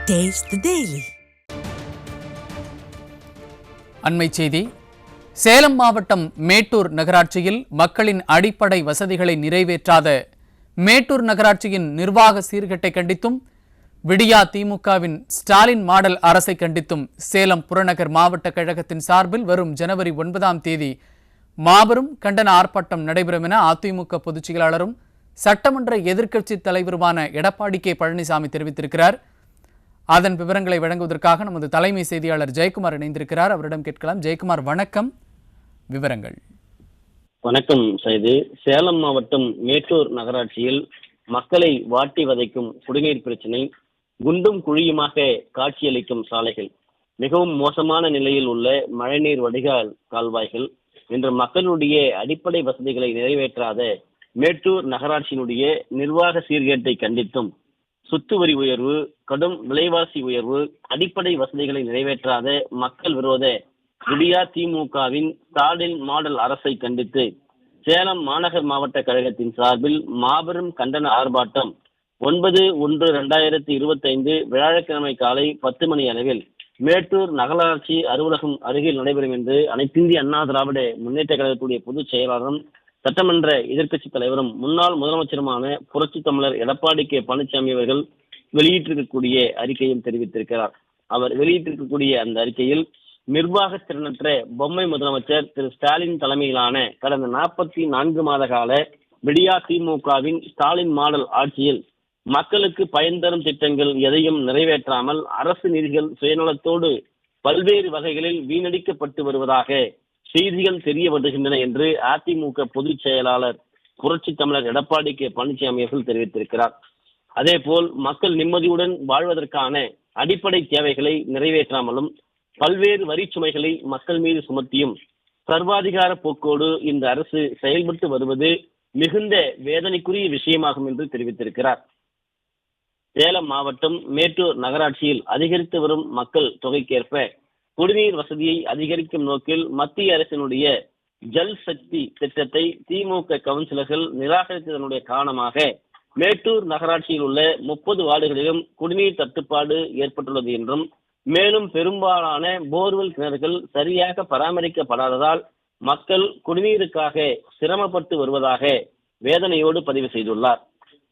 Taste the Daily. அண்மை செய்தி. சேலம் மாவட்டம் மேட்டூர் நகராட்சியில் மக்களின் அடிப்படை வசதிகளை நிறைவேற்றாத மேட்டூர் நகராட்சியின் நிர்வாக சீர்கேட்டை கண்டித்தும் விடியா திமுகவின் ஸ்டாலின் மாடல் அரசை கண்டித்தும் சேலம் புறநகர் மாவட்ட கழகத்தின் சார்பில் வரும் ஜனவரி 9ஆம் தேதி மாபெரும் கண்டன ஆர்ப்பாட்டம் நடைபெறும் என அதிமுக பொதுச் செயலாளரும் சட்டமன்ற எதிர்க்கட்சித் தலைவருமான எடப்பாடி கே பழனிசாமி தெரிவித்திருக்கிறார். அதன் விவரங்களை வழங்குவதற்காக நமது தலைமை செய்தியாளர் ஜெயக்குமார் இணைந்திருக்கிறார். அவரிடம் கேட்கலாம். ஜெயக்குமார், வணக்கம். விவரங்கள். வணக்கம் சைது. சேலம் மாவட்டம் மேட்டூர் நகராட்சியில் மக்களை வாட்டி வதைக்கும் குடிநீர் பிரச்சினை, குண்டும் குழியுமாக காட்சியளிக்கும் சாலைகள், மிகவும் மோசமான நிலையில் உள்ள மழைநீர் வடிகால் கால்வாய்கள், இன்று மக்களுடைய அடிப்படை வசதிகளை நிறைவேற்றாத மேட்டூர் நகராட்சியினுடைய நிர்வாக சீர்கேட்டை கண்டித்தும் சொத்து வரி உயர்வு, கடும் விலைவாசி உயர்வு, அடிப்படை வசதிகளை நிறைவேற்றாத மக்கள் விரோத விடியா திமுகவின் ஸ்டாலின் மாடல் அரசை கண்டித்து சேலம் மாநகர் மாவட்ட கழகத்தின் சார்பில் மாபெரும் கண்டன ஆர்ப்பாட்டம் 9/1/2025 வியாழக்கிழமை காலை 10 மணி அளவில் மேட்டூர் நகராட்சி அலுவலகம் அருகில் நடைபெறும் என்று அனைத்திந்திய அண்ணா திராவிட முன்னேற்ற கழகத்துடைய பொதுச் செயலாளரும் சட்டமன்ற எதிர்க்கட்சித் தலைவரும் முன்னாள் முதலமைச்சருமான புரட்சி தமிழர் எடப்பாடி கே பழனிசாமி அவர்கள் வெளியிட்டிருக்கக்கூடிய அறிக்கையில் தெரிவித்திருக்கிறார். அவர் வெளியிட்டிருக்கக்கூடிய அந்த அறிக்கையில் நிர்வாக திறனற்ற பொம்மை முதலமைச்சர் திரு ஸ்டாலின் தலைமையிலான கடந்த 44 மாத கால விடியா திமுகவின் ஸ்டாலின் மாடல் ஆட்சியில் மக்களுக்கு பயன் தரும் திட்டங்கள் எதையும் நிறைவேற்றாமல் அரசு நிதிகள் சுயநலத்தோடு பல்வேறு வகைகளில் வீணடிக்கப்பட்டு வருவதாக செய்திகள் தெரிய வருகின்றன என்று அதிமுக பொதுச் செயலாளர் புரட்சி தமிழர் எடப்பாடி கே பழனிசாமி அவர்கள் தெரிவித்திருக்கிறார். அதே போல் மக்கள் நிம்மதியுடன் வாழ்வதற்கான அடிப்படை தேவைகளை நிறைவேற்றாமலும் பல்வேறு வரி சுமைகளை மக்கள் மீது சுமத்தியும் சர்வாதிகார போக்கோடு இந்த அரசு செயல்பட்டு வருவது மிகுந்த வேதனைக்குரிய விஷயமாகும் என்று தெரிவித்திருக்கிறார். சேலம் மாவட்டம் மேட்டூர் நகராட்சியில் அதிகரித்து வரும் மக்கள் தொகைக்கேற்ப குடிநீர் வசதியை அதிகரிக்கும் நோக்கில் மத்திய அரசினுடைய ஜல் சக்தி திட்டத்தை திமுக கவுன்சிலர்கள் நிராகரித்ததனுடைய காரணமாக மேட்டூர் நகராட்சியில் உள்ள 30 வார்டுகளிலும் குடிநீர் தட்டுப்பாடு ஏற்பட்டுள்ளது என்றும், மேலும் பெரும்பாலான போர்வெல் கிணறுகள் சரியாக பராமரிக்கப்படாததால் மக்கள் குடிநீருக்காக சிரமப்பட்டு வருவதாக வேதனையோடு பதிவு செய்துள்ளார்.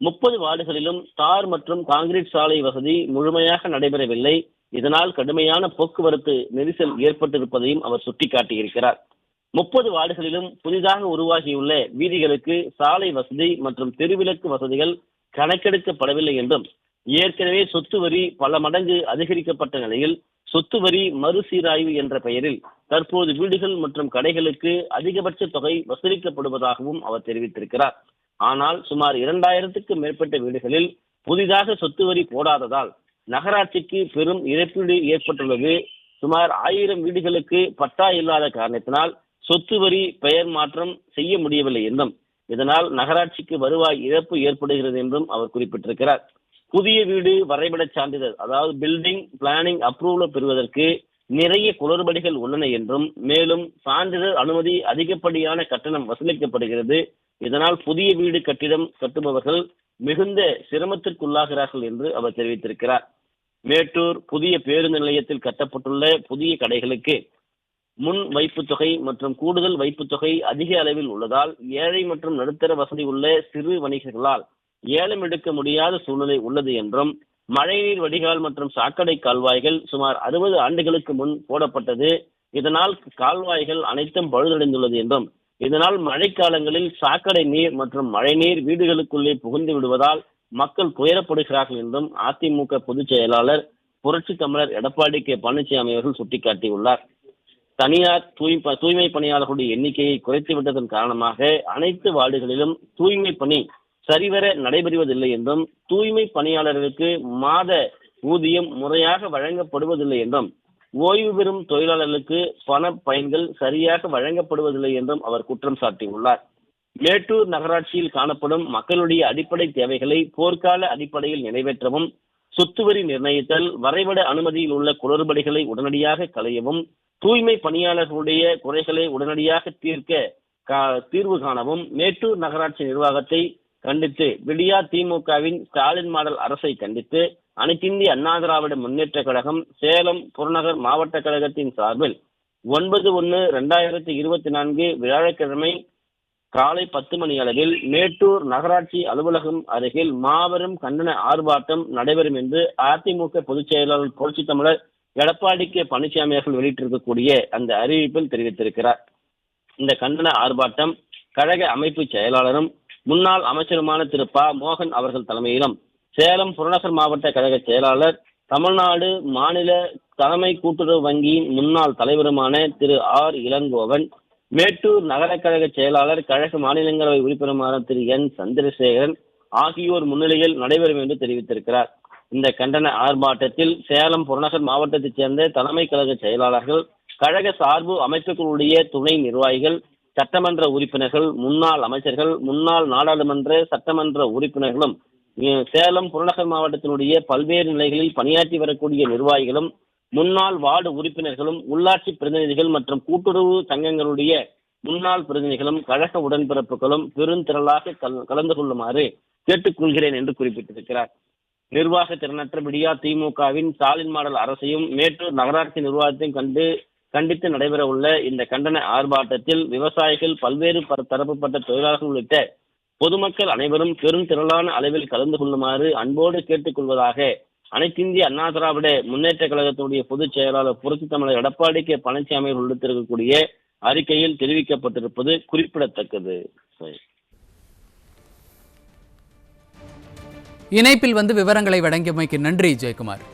30 வார்டுகளிலும் தார் மற்றும் காங்கிரீட் சாலை வசதி முழுமையாக நடைபெறவில்லை. இதனால் கடுமையான போக்குவரத்து நெரிசல் ஏற்பட்டிருப்பதையும் அவர் சுட்டிக்காட்டியிருக்கிறார். 30 வார்டுகளிலும் புதிதாக உருவாகியுள்ள வீதிகளுக்கு சாலை வசதி மற்றும் தெருவிளக்கு வசதிகள் கணக்கெடுக்கப்படவில்லை என்றும், ஏற்கனவே சொத்து வரி பல மடங்கு அதிகரிக்கப்பட்ட நிலையில் சொத்து வரி மறுசீராய்வு என்ற பெயரில் தற்போது வீடுகள் மற்றும் கடைகளுக்கு அதிகபட்ச தொகை வசூலிக்கப்படுவதாகவும் அவர் தெரிவித்திருக்கிறார். ஆனால் சுமார் 2000க்கும் மேற்பட்ட வீடுகளில் புதிதாக சொத்து வரி போடாததால் நகராட்சிக்கு பெரும் இழப்பீடு ஏற்பட்டுள்ளது. சுமார் 1000 வீடுகளுக்கு பட்டா இல்லாத காரணத்தினால் சொத்து வரி பெயர் மாற்றம் செய்ய முடியவில்லை என்றும், இதனால் நகராட்சிக்கு வருவாய் இழப்பு ஏற்படுகிறது என்றும் அவர் குறிப்பிட்டிருக்கிறார். புதிய வீடு வரைபட சான்றிதழ், அதாவது பில்டிங் பிளானிங் அப்ரூவல் பெறுவதற்கு நிறைய குளறுபடிகள் உள்ளன என்றும், மேலும் சான்றிதழ் அனுமதி அதிகப்படியான கட்டணம் வசூலிக்கப்படுகிறது. இதனால் புதிய வீடு கட்டுபவர்கள் மிகுந்த சிரமத்திற்குள்ளாகிறார்கள் என்று அவர் தெரிவித்திருக்கிறார். மேட்டூர் புதிய பேருந்து நிலையத்தில் கட்டப்பட்டுள்ள புதிய கடைகளுக்கு முன் வைப்பு தொகை மற்றும் கூடுதல் வைப்பு தொகை அதிக அளவில் உள்ளதால் ஏழை மற்றும் நடுத்தர வசதி உள்ள சிறு வணிகர்களால் ஏலம் எடுக்க முடியாத சூழ்நிலை உள்ளது என்றும், மழைநீர் வடிகால் மற்றும் சாக்கடை கால்வாய்கள் சுமார் 60 ஆண்டுகளுக்கு முன் போடப்பட்டது. இதனால் கால்வாய்கள் அனைத்தும் பழுதடைந்துள்ளது என்றும், இதனால் மழைக்காலங்களில் சாக்கடை நீர் மற்றும் மழைநீர் வீடுகளுக்குள்ளே புகுந்து விடுவதால் மக்கள் துயரப்படுகிறார்கள் என்றும் அதிமுக பொதுச் செயலாளர் புரட்சி தமிழர் எடப்பாடி கே பழனிசாமி அவர்கள் சுட்டிக்காட்டியுள்ளார். தனியார் தூய்மை பணியாளர்களுடைய எண்ணிக்கையை குறைத்துவிட்டதன் காரணமாக அனைத்து வார்டுகளிலும் தூய்மை பணி சரிவர நடைபெறுவதில்லை என்றும், தூய்மை பணியாளர்களுக்கு மாத ஊதியம் முறையாக வழங்கப்படுவதில்லை என்றும், ஓய்வு பெறும் தொழிலாளர்களுக்கு பண பயன்கள் சரியாக வழங்கப்படுவதில்லை என்றும் அவர் குற்றம் சாட்டியுள்ளார். மேட்டூர் நகராட்சியில் காணப்படும் மக்களுடைய அடிப்படை தேவைகளை போர்க்கால அடிப்படையில் நிறைவேற்றவும், சொத்து வரி நிர்ணயித்தல், வரைபட அனுமதியில் உள்ள குளறுபடிகளை உடனடியாக களையவும், தூய்மை பணியாளர்களுடைய குறைகளை உடனடியாக தீர்வு காணவும் மேட்டூர் நகராட்சி நிர்வாகத்தை கண்டித்து விடியா திமுகவின் ஸ்டாலின் மாடல் அரசை கண்டித்து அனைத்திந்திய அண்ணா திராவிட முன்னேற்ற கழகம் சேலம் புறநகர் மாவட்ட கழகத்தின் சார்பில் 9/1/2024 வியாழக்கிழமை காலை 10 மணி அளவில் மேட்டூர் நகராட்சி அலுவலகம் அருகில் மாபெரும் கண்டன ஆர்ப்பாட்டம் நடைபெறும் என்று அதிமுக பொதுச் செயலாளர் புரட்சித் தமிழர் எடப்பாடி கே பழனிசாமி அவர்கள் வெளியிட்டிருக்கக்கூடிய அந்த அறிவிப்பில் தெரிவித்திருக்கிறார். இந்த கண்டன ஆர்ப்பாட்டம் கழக அமைப்பு செயலாளரும் முன்னாள் அமைச்சருமான திரு ப மோகன் அவர்கள் தலைமையிலும், சேலம் புறநகர் மாவட்ட கழக செயலாளர், தமிழ்நாடு மாநில தலைமை கூட்டுறவு வங்கியின் முன்னாள் தலைவருமான திரு ஆர் இளங்கோவன், மேட்டூர் நகர கழக செயலாளர், கழக மாநிலங்களவை உறுப்பினருமான திரு என் சந்திரசேகரன் ஆகியோர் முன்னிலையில் நடைபெறும் என்று தெரிவித்திருக்கிறார். இந்த கண்டன ஆர்ப்பாட்டத்தில் சேலம் புறநகர் மாவட்டத்தைச் சேர்ந்த தலைமை கழக செயலாளர்கள், கழக சார்பு அமைப்புகளுடைய துணை நிர்வாகிகள், சட்டமன்ற உறுப்பினர்கள், முன்னாள் அமைச்சர்கள், முன்னாள் நாடாளுமன்ற சட்டமன்ற உறுப்பினர்களும், சேலம் புறநகர் மாவட்டத்தினுடைய பல்வேறு நிலைகளில் பணியாற்றி வரக்கூடிய நிர்வாகிகளும், முன்னாள் வார்டு உறுப்பினர்களும், உள்ளாட்சி பிரதிநிதிகள் மற்றும் கூட்டுறவு சங்கங்களுடைய முன்னாள் பிரதிநிதிகளும், கழக உடன்பிறப்புகளும் பெருந்திரளாக கலந்து கொள்ளுமாறு கேட்டுக்கொள்கிறேன் என்று குறிப்பிட்டிருக்கிறார். நிர்வாக திறனற்ற விடியா திமுகவின் ஸ்டாலின் மாடல் அரசையும் மேட்டூர் நகராட்சி நிர்வாகத்தையும் கண்டித்து நடைபெற உள்ள இந்த கண்டன ஆர்ப்பாட்டத்தில் விவசாயிகள், பல்வேறு தரப்புப்பட்ட தொழிலாளர்கள் உள்ளிட்ட பொதுமக்கள் அனைவரும் பெருந்திரளான அளவில் கலந்து கொள்ளுமாறு அன்போடு கேட்டுக்கொள்வதாக அனைத்திந்திய அண்ணா திராவிட முன்னேற்ற கழகத்தினுடைய பொதுச் செயலாளர் புரட்சித் தமிழர் எடப்பாடி கே பழனிசாமி உள்ளிட்டிருக்கக்கூடிய அறிக்கையில் தெரிவிக்கப்பட்டிருப்பது குறிப்பிடத்தக்கது. இணைப்பில் வந்து விவரங்களை வழங்கியமைக்கு நன்றி ஜெயக்குமார்.